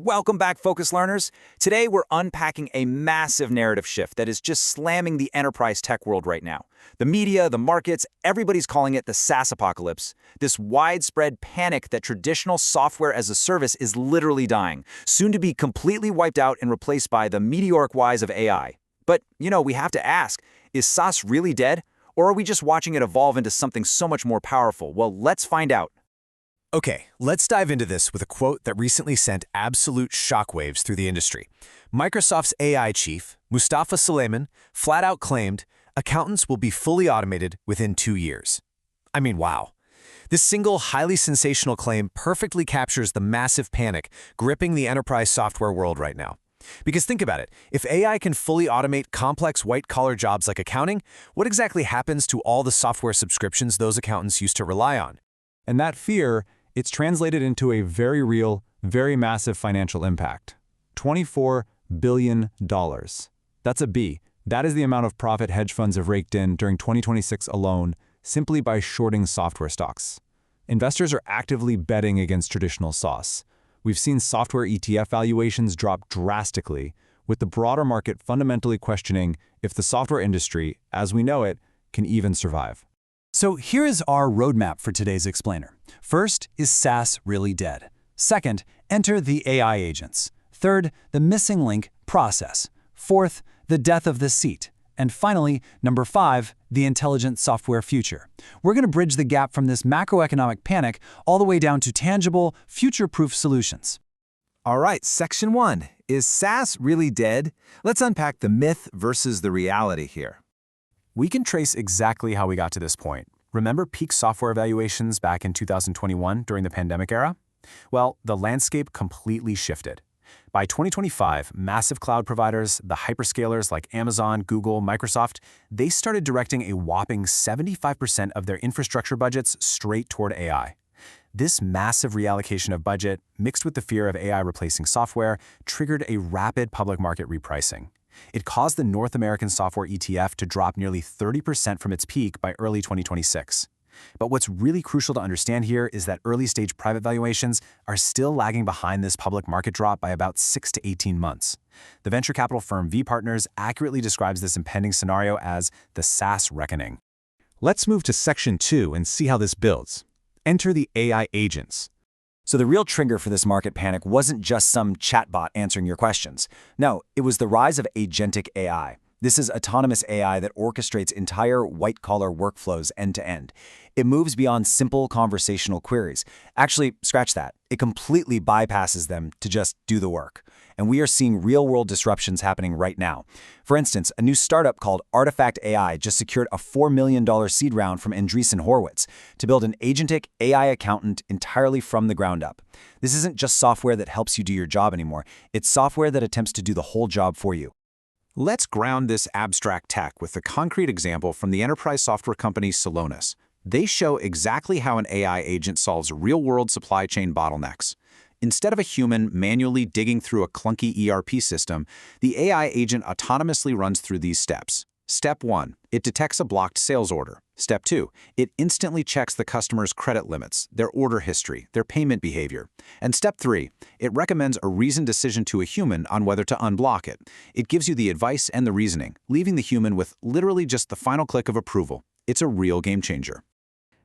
Welcome back, Focus Learners. Today, we're unpacking a massive narrative shift that is just slamming the enterprise tech world right now. The media, the markets, everybody's calling it the SaaS apocalypse. This widespread panic that traditional software as a service is literally dying, soon to be completely wiped out and replaced by the meteoric rise of AI. But, we have to ask, is SaaS really dead? Or are we just watching it evolve into something so much more powerful? Well, let's find out. Okay, let's dive into this with a quote that recently sent absolute shockwaves through the industry. Microsoft's AI chief, Mustafa Suleyman, flat out claimed, accountants will be fully automated within 2 years. I mean, wow. This single, highly sensational claim perfectly captures the massive panic gripping the enterprise software world right now. Because think about it, if AI can fully automate complex white-collar jobs like accounting, what exactly happens to all the software subscriptions those accountants used to rely on? And that fear, it's translated into a very real, very massive financial impact. $24 billion. That's a B. That is the amount of profit hedge funds have raked in during 2026 alone, simply by shorting software stocks. Investors are actively betting against traditional SaaS. We've seen software ETF valuations drop drastically, with the broader market fundamentally questioning if the software industry, as we know it, can even survive. So here is our roadmap for today's explainer. First, is SaaS really dead? Second, enter the AI agents. Third, the missing link process. Fourth, the death of the seat. And finally, number 5, the intelligent software future. We're going to bridge the gap from this macroeconomic panic all the way down to tangible, future-proof solutions. All right, section 1. Is SaaS really dead? Let's unpack the myth versus the reality here. We can trace exactly how we got to this point. Remember peak software valuations back in 2021 during the pandemic era? Well, the landscape completely shifted. By 2025, massive cloud providers, the hyperscalers like Amazon, Google, Microsoft, they started directing a whopping 75% of their infrastructure budgets straight toward AI. This massive reallocation of budget, mixed with the fear of AI replacing software, triggered a rapid public market repricing. It caused the North American software ETF to drop nearly 30% from its peak by early 2026. But what's really crucial to understand here is that early-stage private valuations are still lagging behind this public market drop by about 6 to 18 months. The venture capital firm V Partners accurately describes this impending scenario as the SaaS reckoning. Let's move to section 2 and see how this builds. Enter the AI agents. So the real trigger for this market panic wasn't just some chatbot answering your questions. No, it was the rise of agentic AI. This is autonomous AI that orchestrates entire white-collar workflows end-to-end. It moves beyond simple conversational queries. Actually, scratch that. It completely bypasses them to just do the work. And we are seeing real-world disruptions happening right now. For instance, a new startup called Artifact AI just secured a $4 million seed round from Andreessen Horowitz to build an agentic AI accountant entirely from the ground up. This isn't just software that helps you do your job anymore. It's software that attempts to do the whole job for you. Let's ground this abstract tech with a concrete example from the enterprise software company Celonis. They show exactly how an AI agent solves real-world supply chain bottlenecks. Instead of a human manually digging through a clunky ERP system, the AI agent autonomously runs through these steps. Step 1, it detects a blocked sales order. Step 2, it instantly checks the customer's credit limits, their order history, their payment behavior. And Step 3, it recommends a reasoned decision to a human on whether to unblock it. It gives you the advice and the reasoning, leaving the human with literally just the final click of approval. It's a real game changer.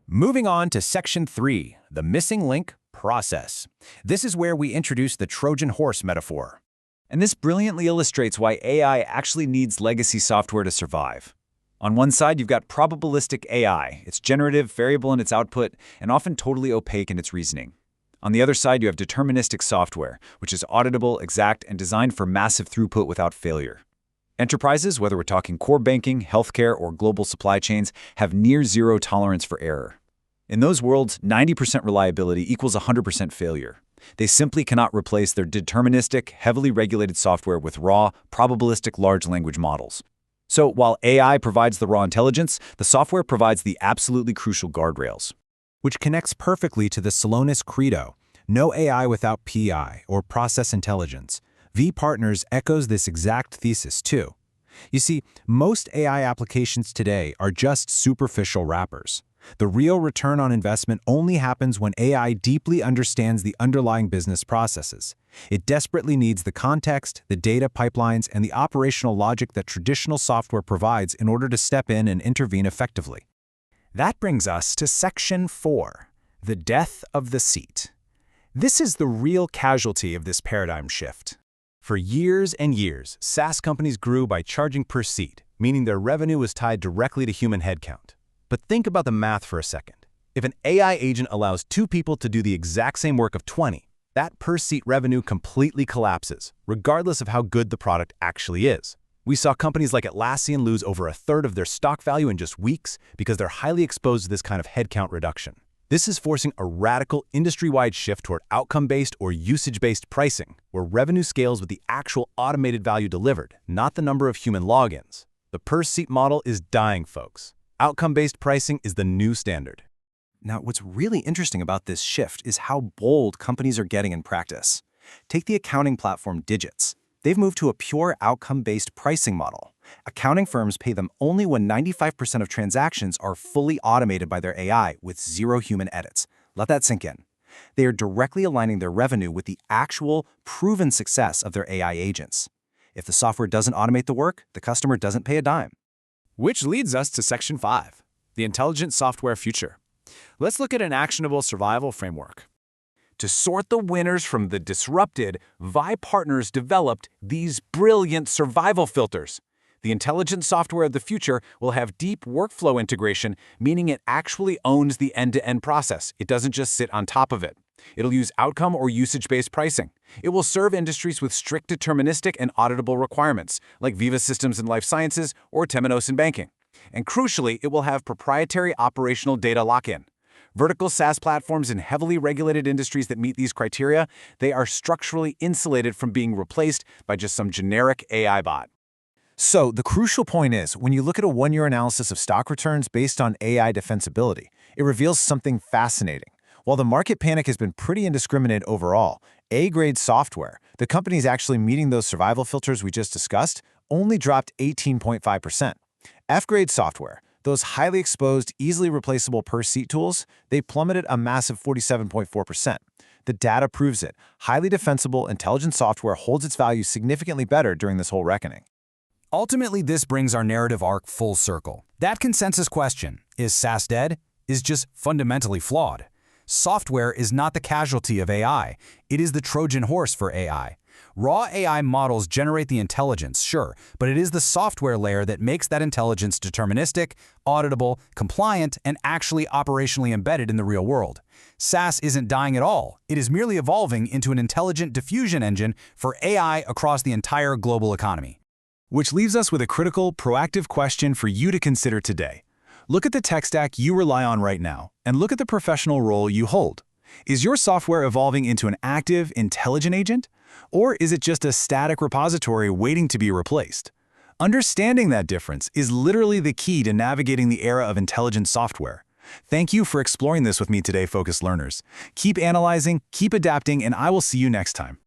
Moving on to section 3, the missing link process. This is where we introduce the Trojan horse metaphor. And this brilliantly illustrates why AI actually needs legacy software to survive. On one side, you've got probabilistic AI. It's generative, variable in its output, and often totally opaque in its reasoning. On the other side, you have deterministic software, which is auditable, exact, and designed for massive throughput without failure. Enterprises, whether we're talking core banking, healthcare, or global supply chains, have near zero tolerance for error. In those worlds, 90% reliability equals 100% failure. They simply cannot replace their deterministic, heavily regulated software with raw, probabilistic large language models. So while AI provides the raw intelligence, the software provides the absolutely crucial guardrails. Which connects perfectly to the Celonis credo, no AI without PI, or process intelligence. V Partners echoes this exact thesis too. You see, most AI applications today are just superficial wrappers. The real return on investment only happens when AI deeply understands the underlying business processes. It desperately needs the context, the data pipelines, and the operational logic that traditional software provides in order to step in and intervene effectively. That brings us to Section 4, the death of the seat. This is the real casualty of this paradigm shift. For years and years, SaaS companies grew by charging per seat, meaning their revenue was tied directly to human headcount. But think about the math for a second. If an AI agent allows 2 people to do the exact same work of 20, that per-seat revenue completely collapses, regardless of how good the product actually is. We saw companies like Atlassian lose over a third of their stock value in just weeks because they're highly exposed to this kind of headcount reduction. This is forcing a radical industry-wide shift toward outcome-based or usage-based pricing, where revenue scales with the actual automated value delivered, not the number of human logins. The per-seat model is dying, folks. Outcome-based pricing is the new standard. Now, what's really interesting about this shift is how bold companies are getting in practice. Take the accounting platform Digits. They've moved to a pure outcome-based pricing model. Accounting firms pay them only when 95% of transactions are fully automated by their AI with 0 human edits. Let that sink in. They are directly aligning their revenue with the actual, proven success of their AI agents. If the software doesn't automate the work, the customer doesn't pay a dime. Which leads us to Section 5, the intelligent software future. Let's look at an actionable survival framework. To sort the winners from the disrupted, Vi Partners developed these brilliant survival filters. The intelligent software of the future will have deep workflow integration, meaning it actually owns the end-to-end process. It doesn't just sit on top of it. It'll use outcome or usage-based pricing. It will serve industries with strict deterministic and auditable requirements, like Viva Systems in life sciences or Temenos in banking. And crucially, it will have proprietary operational data lock-in. Vertical SaaS platforms in heavily regulated industries that meet these criteria, they are structurally insulated from being replaced by just some generic AI bot. So the crucial point is, when you look at a one-year analysis of stock returns based on AI defensibility, it reveals something fascinating. While the market panic has been pretty indiscriminate overall, A-grade software, the companies actually meeting those survival filters we just discussed, only dropped 18.5%. F-grade software, those highly exposed, easily replaceable per-seat tools, they plummeted a massive 47.4%. The data proves it. Highly defensible, intelligent software holds its value significantly better during this whole reckoning. Ultimately, this brings our narrative arc full circle. That consensus question, is SaaS dead, is just fundamentally flawed. Software is not the casualty of AI. It is the Trojan horse for AI. Raw AI models generate the intelligence, sure, but it is the software layer that makes that intelligence deterministic, auditable, compliant, and actually operationally embedded in the real world. SaaS isn't dying at all. It is merely evolving into an intelligent diffusion engine for AI across the entire global economy. Which leaves us with a critical, proactive question for you to consider today. Look at the tech stack you rely on right now, and look at the professional role you hold. Is your software evolving into an active, intelligent agent? Or is it just a static repository waiting to be replaced? Understanding that difference is literally the key to navigating the era of intelligent software. Thank you for exploring this with me today, focused learners. Keep analyzing, keep adapting, and I will see you next time.